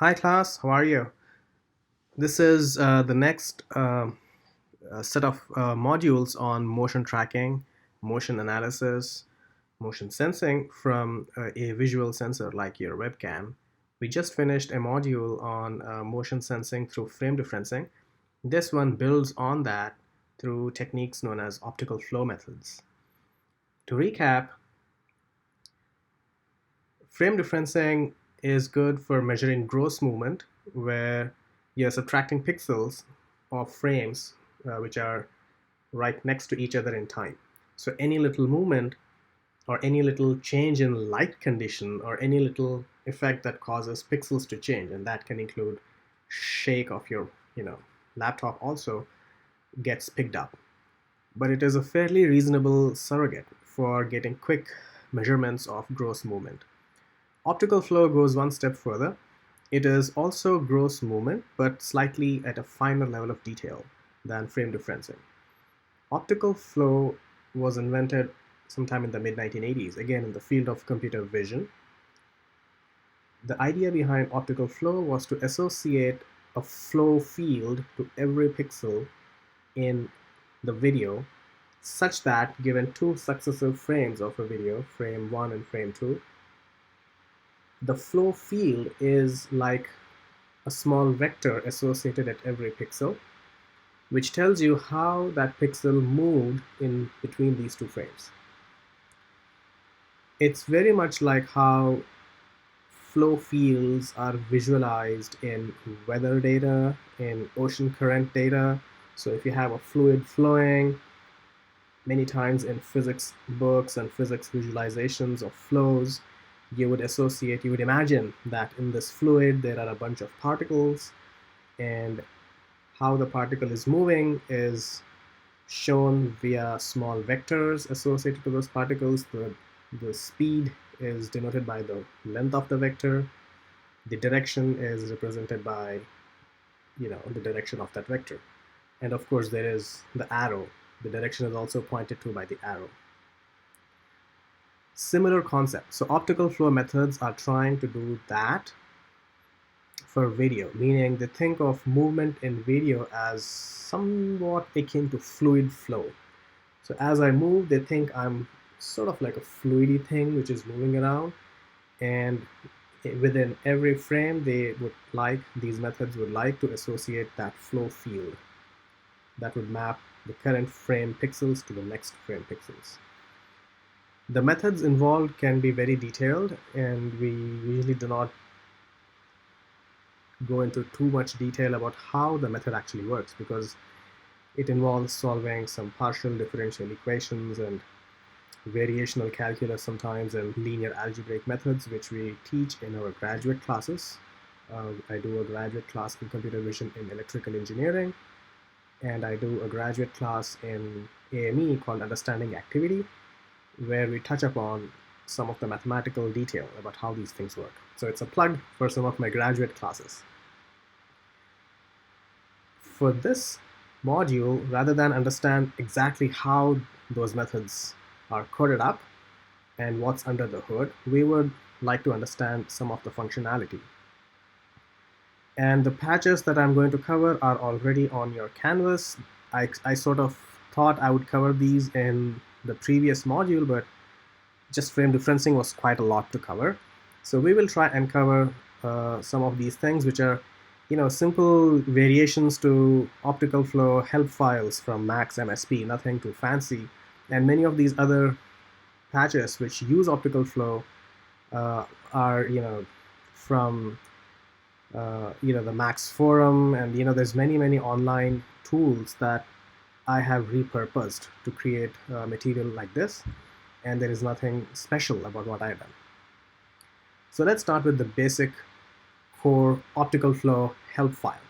Hi class, how are you? This is the next set of modules on motion tracking, motion analysis, motion sensing from a visual sensor like your webcam. We just finished a module on motion sensing through frame differencing. This one builds on that through techniques known as optical flow methods. To recap, frame differencing is good for measuring gross movement, where you're subtracting pixels of frames which are right next to each other in time. So any little movement or any little change in light condition or any little effect that causes pixels to change, and that can include shake of your laptop also, gets picked up. But it is a fairly reasonable surrogate for getting quick measurements of gross movement. Optical flow goes one step further. It is also gross movement, but slightly at a finer level of detail than frame differencing. Optical flow was invented sometime in the mid 1980s, again in the field of computer vision. The idea behind optical flow was to associate a flow field to every pixel in the video, such that given two successive frames of a video, frame 1 and frame 2, the flow field is like a small vector associated at every pixel, which tells you how that pixel moved in between these two frames. It's very much like how flow fields are visualized in weather data, in ocean current data. So if you have a fluid flowing, many times in physics books and physics visualizations of flows, you would imagine that in this fluid there are a bunch of particles, and how the particle is moving is shown via small vectors associated to those particles. The speed is denoted by the length of the vector. The direction is represented by the direction of that vector. And of course there is the arrow. The direction is also pointed to by the arrow. Similar concept. So optical flow methods are trying to do that for video, meaning they think of movement in video as somewhat akin to fluid flow. So as I move, they think I'm sort of like a fluidy thing which is moving around, and within every frame these methods would like to associate that flow field that would map the current frame pixels to the next frame pixels. The methods involved can be very detailed, and we usually do not go into too much detail about how the method actually works, because it involves solving some partial differential equations and variational calculus sometimes, and linear algebraic methods, which we teach in our graduate classes. I do a graduate class in computer vision in electrical engineering, and I do a graduate class in AME called Understanding Activity, where we touch upon some of the mathematical detail about how these things work. So it's a plug for some of my graduate classes. For this module, rather than understand exactly how those methods are coded up and what's under the hood, we would like to understand some of the functionality. And the patches that I'm going to cover are already on your canvas. I sort of thought I would cover these in the previous module, but just frame differencing was quite a lot to cover. So we will try and cover some of these things, which are simple variations to optical flow help files from Max MSP, nothing too fancy. And many of these other patches which use optical flow are from the Max forum, and there's many online tools that I have repurposed to create material like this, and there is nothing special about what I've done. So let's start with the basic core optical flow help file.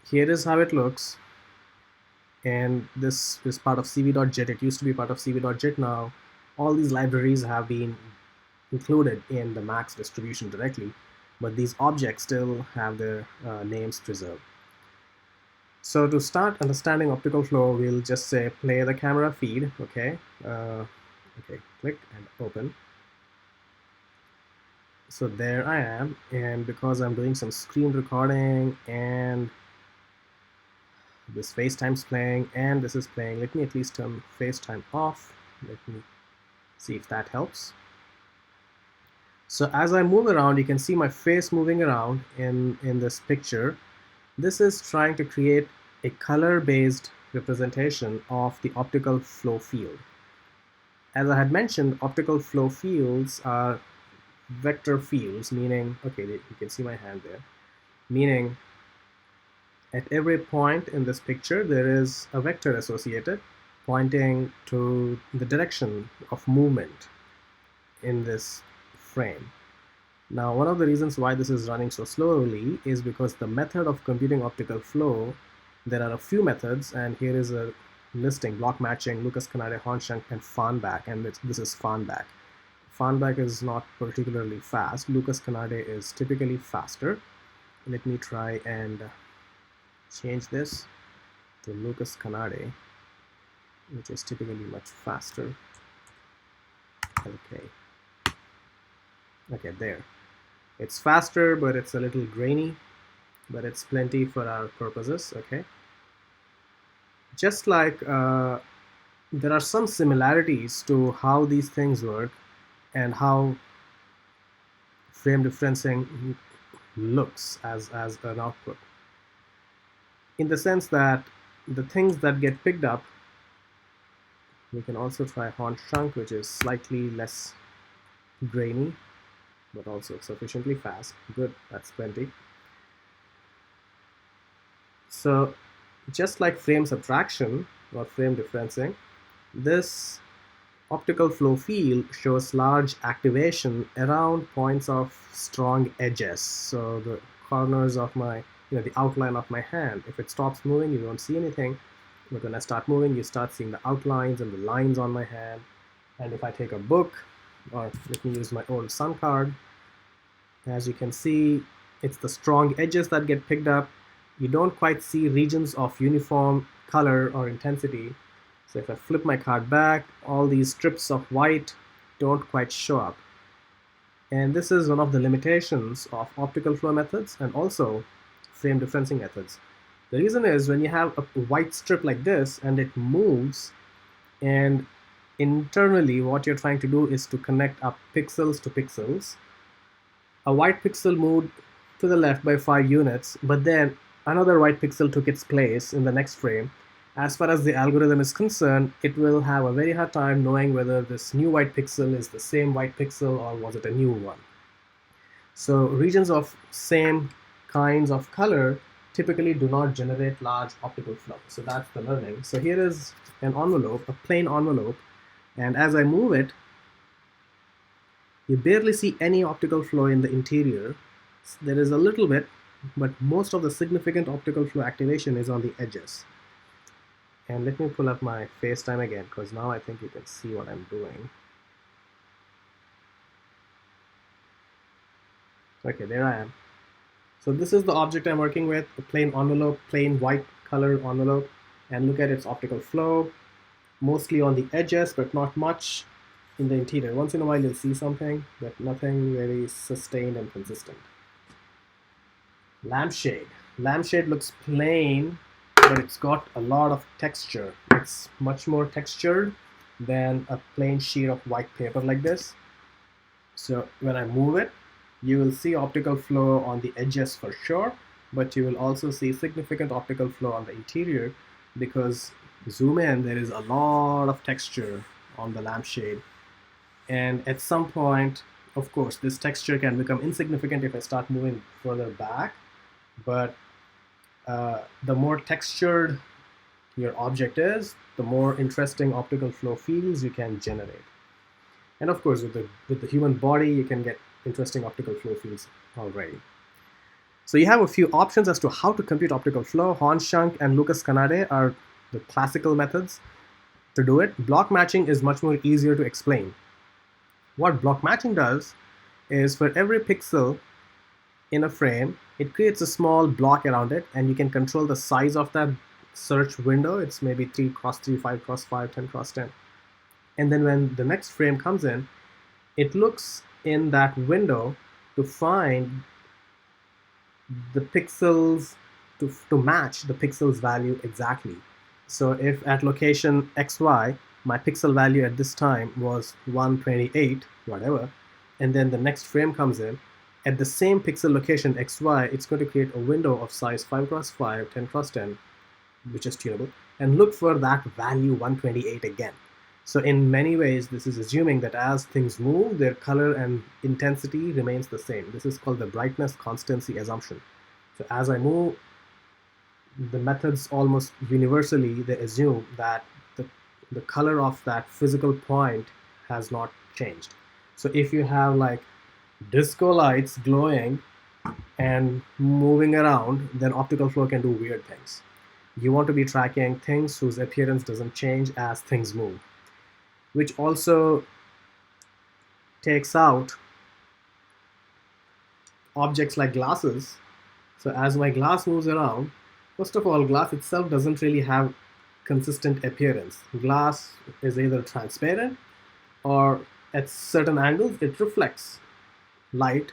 Here is how it looks, and this is part of cv.jet. It used to be part of cv.jet. Now all these libraries have been included in the Max distribution directly, but these objects still have their names preserved. So to start understanding optical flow, we'll just say play the camera feed. Okay, click and open. So there I am, and because I'm doing some screen recording and this FaceTime's playing and this is playing, let me at least turn FaceTime off. Let me see if that helps. So as I move around, you can see my face moving around in this picture. This is trying to create a color-based representation of the optical flow field. As I had mentioned, optical flow fields are vector fields, meaning, okay, you can see my hand there, meaning at every point in this picture there is a vector associated pointing to the direction of movement in this frame. Now, one of the reasons why this is running so slowly is because the method of computing optical flow, there are a few methods, and here is a listing: block matching, Lucas-Canade, Horn-Schunck, and Farnbach, and this is Farnbach. Farnbach is not particularly fast. Lucas-Canade is typically faster. Let me try and change this to Lucas-Canade, which is typically much faster. Okay, there. It's faster, but it's a little grainy, but it's plenty for our purposes, okay? Just like there are some similarities to how these things work and how frame differencing looks as an output. In the sense that the things that get picked up, we can also try Horn-Schunck, which is slightly less grainy, but also sufficiently fast. Good, that's plenty. So just like frame subtraction or frame differencing, this optical flow field shows large activation around points of strong edges. So the corners of my, the outline of my hand, if it stops moving, you don't see anything. But when I start moving, you start seeing the outlines and the lines on my hand. And if I take a book, or let me use my old Sun card, as you can see, it's the strong edges that get picked up. You don't quite see regions of uniform color or intensity. So if I flip my card back, all these strips of white don't quite show up. And this is one of the limitations of optical flow methods and also frame differencing methods. The reason is when you have a white strip like this and it moves, and internally what you're trying to do is to connect up pixels to pixels. A white pixel moved to the left by 5 units, but then another white pixel took its place in the next frame. As far as the algorithm is concerned, it will have a very hard time knowing whether this new white pixel is the same white pixel or was it a new one. So regions of same kinds of color typically do not generate large optical flow. So that's the learning. So here is an envelope, a plain envelope, and as I move it, you barely see any optical flow in the interior. There is a little bit, but most of the significant optical flow activation is on the edges. And let me pull up my FaceTime again, because now I think you can see what I'm doing. Okay, there I am. So this is the object I'm working with, a plain envelope, plain white color envelope, and look at its optical flow, mostly on the edges, but not much in the interior. Once in a while you'll see something, but nothing very sustained and consistent. Lampshade. Lampshade looks plain, but it's got a lot of texture. It's much more textured than a plain sheet of white paper like this. So when I move it, you will see optical flow on the edges for sure, but you will also see significant optical flow on the interior because zoom in, there is a lot of texture on the lampshade. And at some point, of course, this texture can become insignificant if I start moving further back, but the more textured your object is, the more interesting optical flow fields you can generate. And of course, with the human body, you can get interesting optical flow fields already. So you have a few options as to how to compute optical flow. Horn-Schunck and Lucas-Canade are the classical methods to do it. Block matching is much more easier to explain. What block matching does is for every pixel in a frame, it creates a small block around it, and you can control the size of that search window. It's maybe 3 x 3, 5 x 5, 10 x 10. And then when the next frame comes in, it looks in that window to find the pixels to match the pixels value exactly. So if at location XY, my pixel value at this time was 128, whatever, and then the next frame comes in, at the same pixel location XY, it's going to create a window of size 5x5, 10x10, which is tunable, and look for that value 128 again. So in many ways, this is assuming that as things move, their color and intensity remains the same. This is called the brightness constancy assumption. So as I move, the methods almost universally, they assume that the color of that physical point has not changed. So if you have like disco lights glowing and moving around, then optical flow can do weird things. You want to be tracking things whose appearance doesn't change as things move, which also takes out objects like glasses. So as my glass moves around, first of all, glass itself doesn't really have consistent appearance. Glass is either transparent or at certain angles it reflects light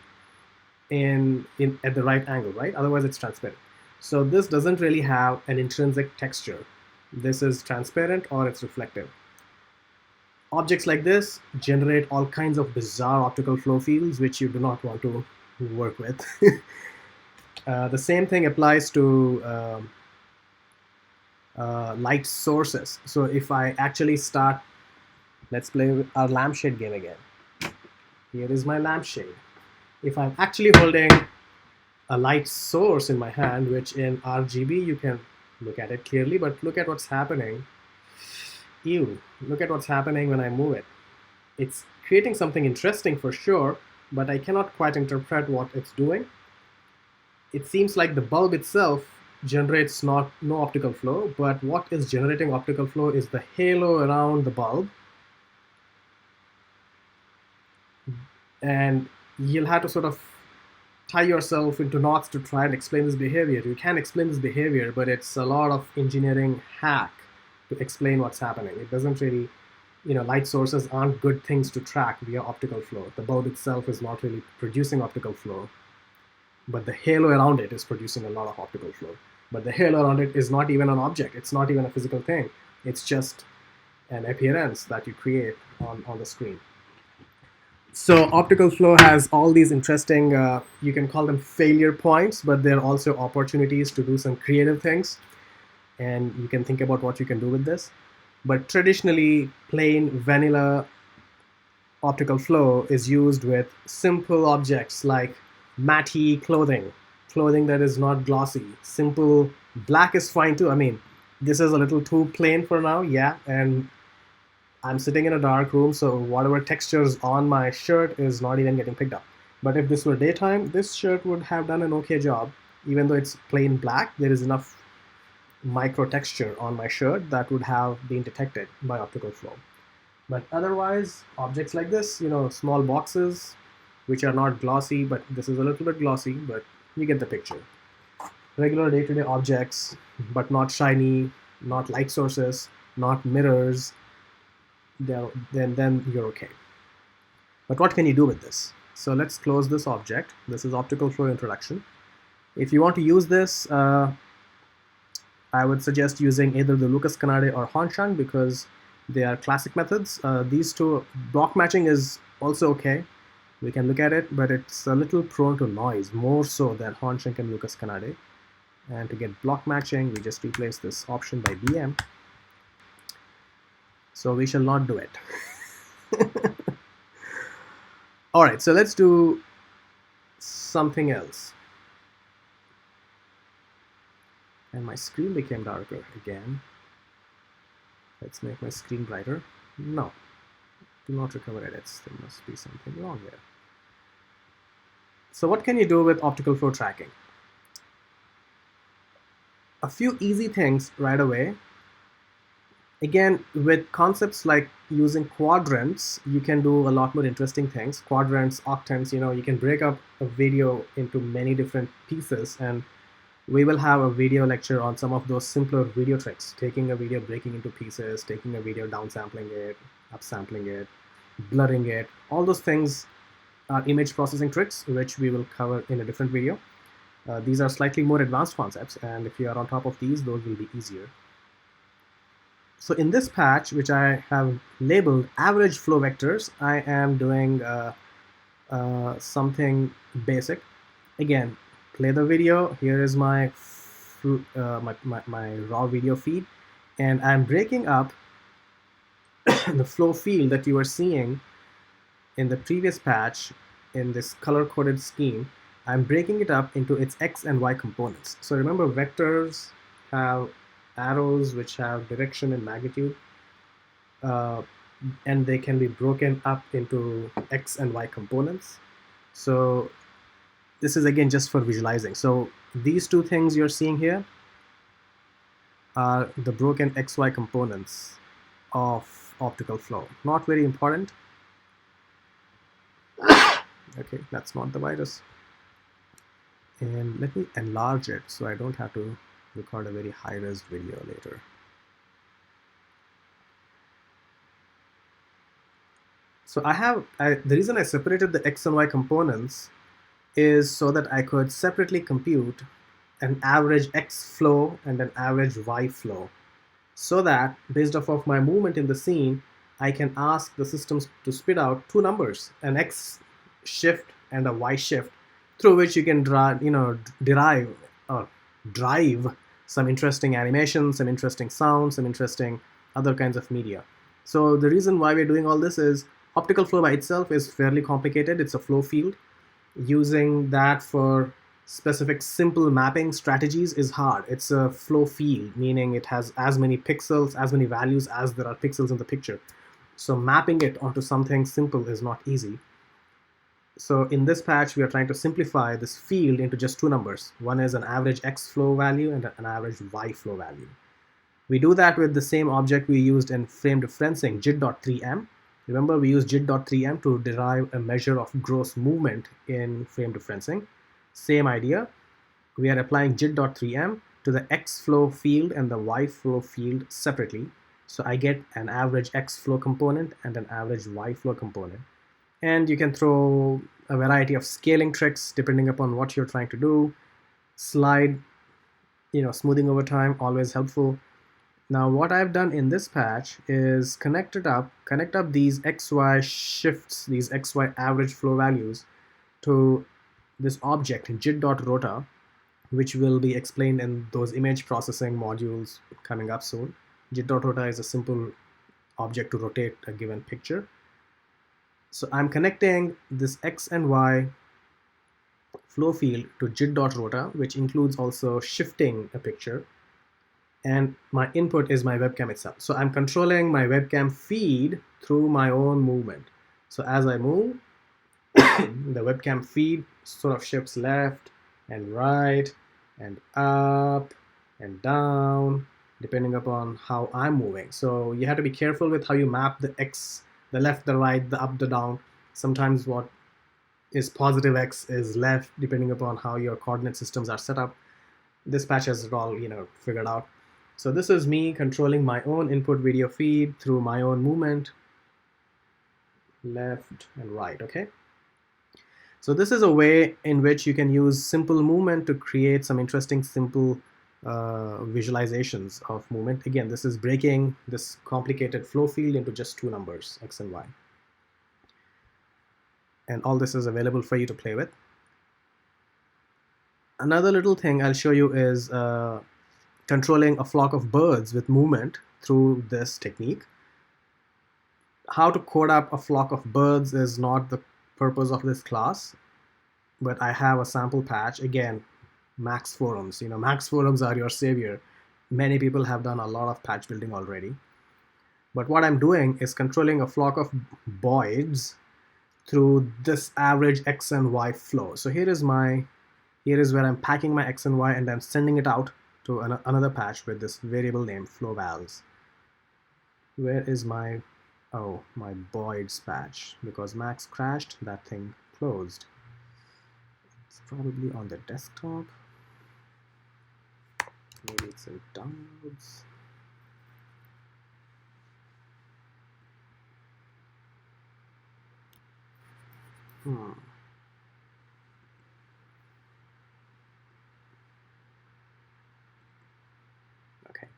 at the right angle, right? Otherwise it's transparent. So this doesn't really have an intrinsic texture. This is transparent or it's reflective. Objects like this generate all kinds of bizarre optical flow fields which you do not want to work with. The same thing applies to light sources. So if I actually start, let's play our lampshade game again. Here is my lampshade. If I'm actually holding a light source in my hand, which in RGB you can look at it clearly, but look at what's happening. Ew, look at what's happening when I move it. It's creating something interesting for sure, but I cannot quite interpret what it's doing. It seems like the bulb itself generates no optical flow, but what is generating optical flow is the halo around the bulb. And you'll have to sort of tie yourself into knots to try and explain this behavior. You can explain this behavior, but it's a lot of engineering hack to explain what's happening. It doesn't really, light sources aren't good things to track via optical flow. The bulb itself is not really producing optical flow, but the halo around it is producing a lot of optical flow. But the halo around it is not even an object. It's not even a physical thing. It's just an appearance that you create on the screen. So optical flow has all these interesting, you can call them failure points, but they're also opportunities to do some creative things. And you can think about what you can do with this. But traditionally, plain vanilla optical flow is used with simple objects like matte clothing that is not glossy. Simple black is fine too. I mean, this is a little too plain for now, yeah, and I'm sitting in a dark room, so whatever textures on my shirt is not even getting picked up. But if this were daytime, this shirt would have done an okay job. Even though it's plain black, there is enough micro texture on my shirt that would have been detected by optical flow. But otherwise, objects like this, small boxes, which are not glossy, but this is a little bit glossy, but you get the picture. Regular day-to-day objects, but not shiny, not light sources, not mirrors, then you're okay. But what can you do with this? So let's close this object. This is optical flow introduction. If you want to use this, I would suggest using either the Lucas Canade or Honshan because they are classic methods. These two, block matching is also okay. We can look at it, but it's a little prone to noise, more so than Honshan and Lucas Canade. And to get block matching, we just replace this option by BM. So we shall not do it. All right, so let's do something else. And my screen became darker again. Let's make my screen brighter. No, do not recover edits. There must be something wrong there. So what can you do with optical flow tracking? A few easy things right away. Again, with concepts like using quadrants, you can do a lot more interesting things. Quadrants, octants, you can break up a video into many different pieces, and we will have a video lecture on some of those simpler video tricks, taking a video, breaking into pieces, taking a video, downsampling it, upsampling it, blurring it. All those things are image processing tricks, which we will cover in a different video. These are slightly more advanced concepts, and if you are on top of these, those will be easier. So in this patch, which I have labeled average flow vectors, I am doing something basic. Again, play the video. Here is my my raw video feed, and I'm breaking up the flow field that you were seeing in the previous patch in this color-coded scheme. I'm breaking it up into its x and y components. So remember, vectors have arrows which have direction and magnitude, and they can be broken up into x and y components. So this is again just for visualizing. So these two things you're seeing here are the broken xy components of optical flow. Not very important. Okay, that's not the virus. And let me enlarge it so I don't have to record a very high-res video later. So the reason I separated the x and y components is so that I could separately compute an average x flow and an average y flow, so that based off of my movement in the scene, I can ask the systems to spit out two numbers, an x shift and a y shift, through which you can derive or drive some interesting animation, some interesting sounds, some interesting other kinds of media. So the reason why we're doing all this is optical flow by itself is fairly complicated. It's a flow field. Using that for specific simple mapping strategies is hard. It's a flow field, meaning it has as many pixels, as many values as there are pixels in the picture. So mapping it onto something simple is not easy. So in this patch, we are trying to simplify this field into just two numbers. One is an average x flow value and an average y flow value. We do that with the same object we used in frame differencing, jit.3m. Remember, we used jit.3m to derive a measure of gross movement in frame differencing. Same idea. We are applying jit.3m to the x flow field and the y flow field separately. So I get an average x flow component and an average y flow component. And you can throw a variety of scaling tricks depending upon what you're trying to do. Slide, smoothing over time, always helpful. Now what I've done in this patch is connect up these XY shifts, these XY average flow values to this object jit.rota, which will be explained in those image processing modules coming up soon. Jit.rota is a simple object to rotate a given picture. So I'm connecting this X and Y flow field to jit.rota, which includes also shifting a picture. And my input is my webcam itself. So I'm controlling my webcam feed through my own movement. So as I move, the webcam feed sort of shifts left and right and up and down, depending upon how I'm moving. So you have to be careful with how you map the X, the left, the right, the up, the down. Sometimes what is positive X is left, depending upon how your coordinate systems are set up. This patch has it all, figured out. So this is me controlling my own input video feed through my own movement, left and right, okay? So this is a way in which you can use simple movement to create some interesting simple visualizations of movement. Again, this is breaking this complicated flow field into just two numbers, X and Y. And all this is available for you to play with. Another little thing I'll show you is controlling a flock of birds with movement through this technique. How to code up a flock of birds is not the purpose of this class, but I have a sample patch. Again, Max forums. Max forums are your savior. Many people have done a lot of patch building already. But what I'm doing is controlling a flock of boids through this average X and Y flow. So here is where I'm packing my X and Y, and I'm sending it out to another patch with this variable name flow vals. Where is my boids patch? Because Max crashed, that thing closed. It's probably on the desktop. Maybe it's in downloads. Okay.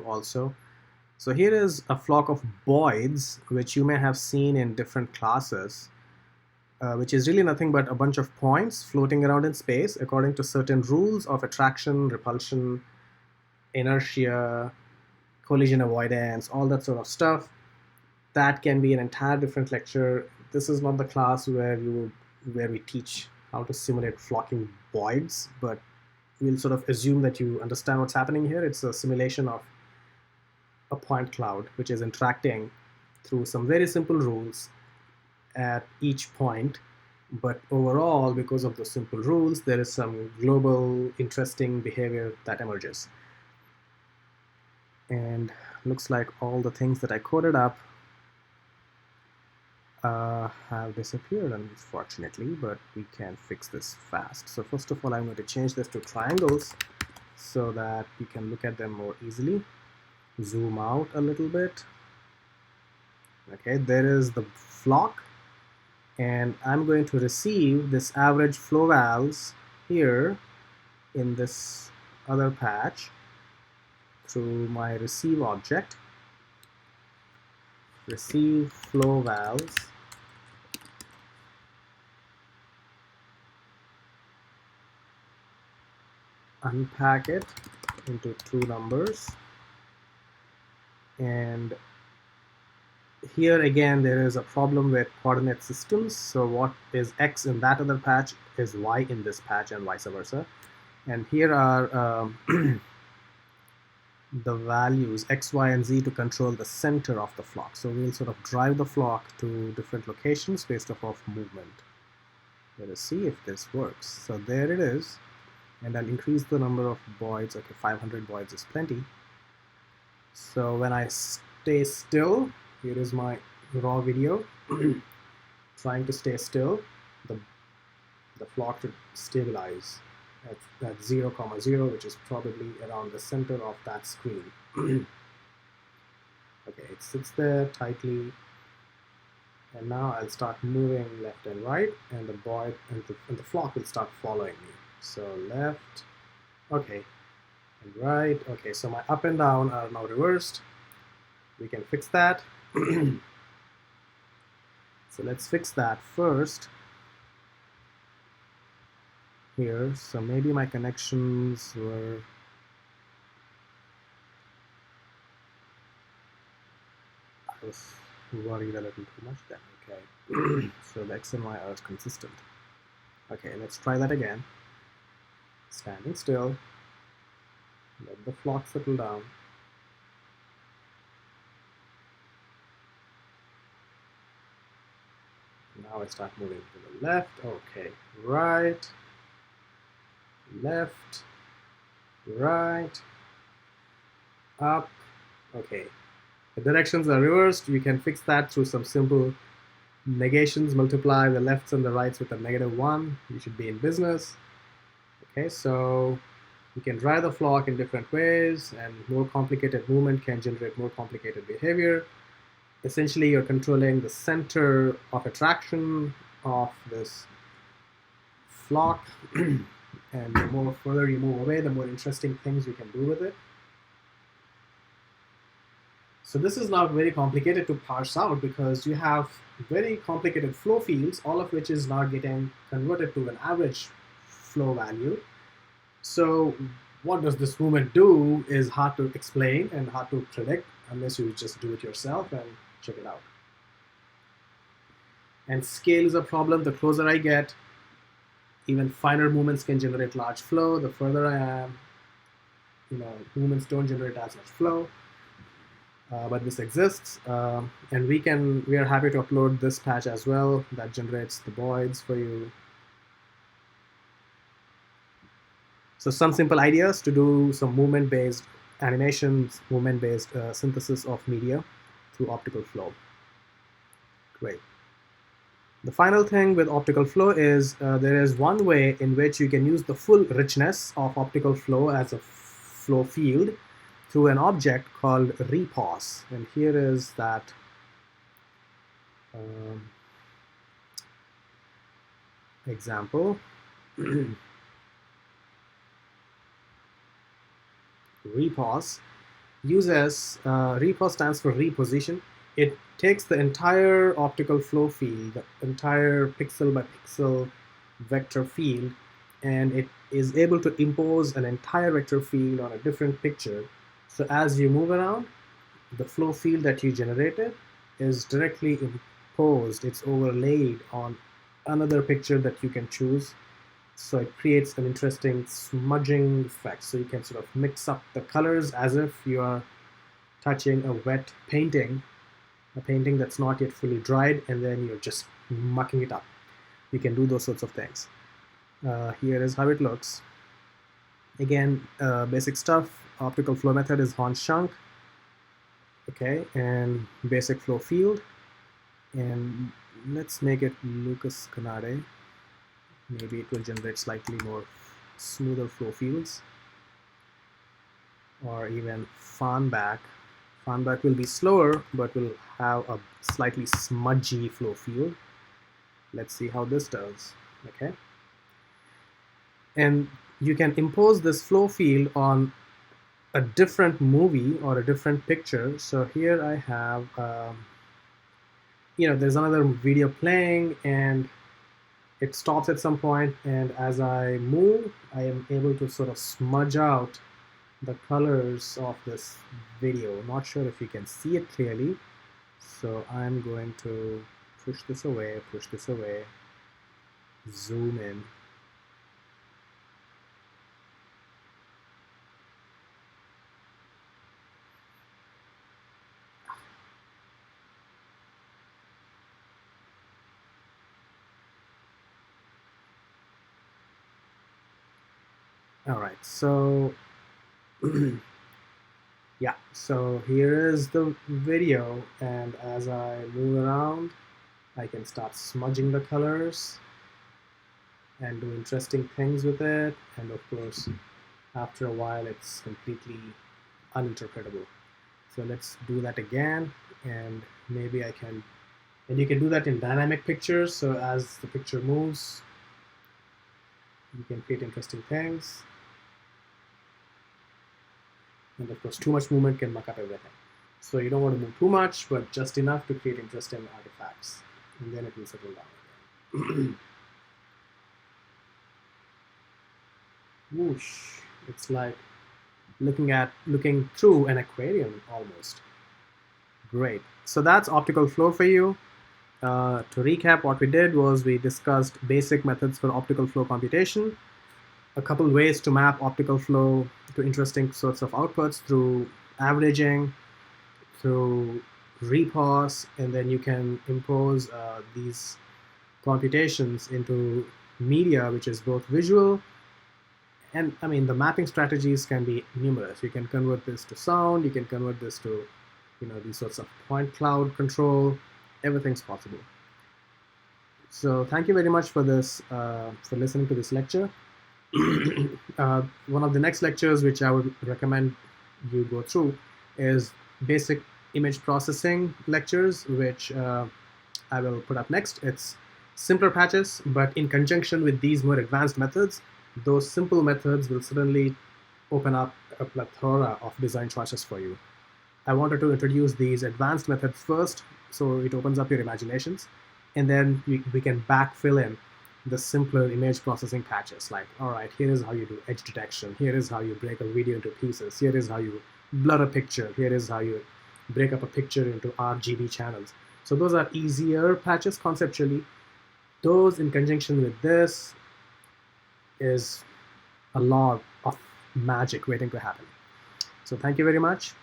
Also, so here is a flock of boids, which you may have seen in different classes, which is really nothing but a bunch of points floating around in space according to certain rules of attraction, repulsion, inertia, collision avoidance, all that sort of stuff. That can be an entire different lecture. This is not the class where we teach how to simulate flocking boids, but we'll sort of assume that you understand what's happening here. It's a simulation of a point cloud which is interacting through some very simple rules at each point. But overall, because of those simple rules, there is some global interesting behavior that emerges. And looks like all the things that I coded up have disappeared, unfortunately, but we can fix this fast. So first of all, I'm going to change this to triangles so that we can look at them more easily. Zoom out a little bit. Okay, there is the flock, and I'm going to receive this average flow vals here in this other patch through my receive object. Receive flow vals. Unpack it into two numbers, and here again there is a problem with coordinate systems. So what is x in that other patch is y in this patch, and vice versa. And here are the values x, y, and z to control the center of the flock. So we'll sort of drive the flock to different locations based off of movement. Let us see if this works. So there it is, and I'll increase the number of boids. Okay, 500 boids is plenty. So when I stay still, here is my raw video trying to stay still, the flock should stabilize at 0, 0, which is probably around the center of that screen. Okay, it sits there tightly, and now I'll start moving left and right, and the boid and the flock will start following me. So left, okay, and right. Okay, so my up and down are now reversed. We can fix that. So let's fix that first here. So maybe my connections were I was worried a little too much then. Okay. So the x and y are consistent. Okay, let's try that again. Standing still. Let the flock settle down. Now I start moving to the left. Okay, right, left, right, up. Okay, the directions are reversed. You can fix that through some simple negations. Multiply the lefts and the rights with a -1. You should be in business. Okay, so you can drive the flock in different ways, and more complicated movement can generate more complicated behavior. Essentially, you're controlling the center of attraction of this flock, and the more further you move away, the more interesting things you can do with it. So this is now very complicated to parse out because you have very complicated flow fields, all of which is now getting converted to an average flow value. So what does this movement do is hard to explain and hard to predict unless you just do it yourself and check it out. And scale is a problem. The closer I get, even finer movements can generate large flow. The further I am, movements don't generate as much flow. But this exists, and we are happy to upload this patch as well that generates the boids for you. So some simple ideas to do some movement-based animations, movement-based synthesis of media through optical flow. Great. The final thing with optical flow is there is one way in which you can use the full richness of optical flow as a flow field through an object called repos. And here is that Example. Repause repause stands for reposition. It takes the entire optical flow field, the entire pixel by pixel vector field, and it is able to impose an entire vector field on a different picture. So as you move around, the flow field that you generated is directly imposed, it's overlaid on another picture that you can choose. So it creates an interesting smudging effect. So you can sort of mix up the colors as if you are touching a wet painting, a painting that's not yet fully dried, and then you're just mucking it up. You can do those sorts of things. Here is how it looks. Again, basic stuff. Optical flow method is Horn Shunk. Okay, and basic flow field. And let's make it Lucas Canade. Maybe it will generate slightly more smoother flow fields. Or even Farnbach. Farnbach will be slower, but will have a slightly smudgy flow field. Let's see how this does. Okay. And you can impose this flow field on a different movie or a different picture. So here I have, there's another video playing and it stops at some point, and as I move, I am able to sort of smudge out the colors of this video. Not sure if you can see it clearly. So I'm going to push this away, zoom in. All right, so yeah, so here is the video, and as I move around, I can start smudging the colors and do interesting things with it, and of course, after a while, it's completely uninterpretable. So let's do that again, and maybe I can, and you can do that in dynamic pictures, so as the picture moves, you can create interesting things. And of course, too much movement can muck up everything. So you don't want to move too much, but just enough to create interesting artifacts. And then it will settle down again. Whoosh. It's like looking through an aquarium almost. Great. So that's optical flow for you. To recap, what we did was we discussed basic methods for optical flow computation, a couple ways to map optical flow to interesting sorts of outputs through averaging, through repause, and then you can impose these computations into media, which is both visual, and I mean the mapping strategies can be numerous. You can convert this to sound, you can convert this to these sorts of point cloud control. Everything's possible. So thank you very much for this, for listening to this lecture. One of the next lectures which I would recommend you go through is basic image processing lectures, which I will put up next. It's simpler patches, but in conjunction with these more advanced methods, those simple methods will suddenly open up a plethora of design choices for you. I wanted to introduce these advanced methods first, so it opens up your imaginations, and then we can backfill in the simpler image processing patches. Like, all right, here is how you do edge detection. Here is how you break a video into pieces. Here is how you blur a picture. Here is how you break up a picture into RGB channels. So those are easier patches conceptually. Those in conjunction with this is a lot of magic waiting to happen. So thank you very much,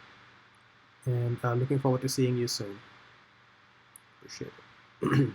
and looking forward to seeing you soon. Appreciate it.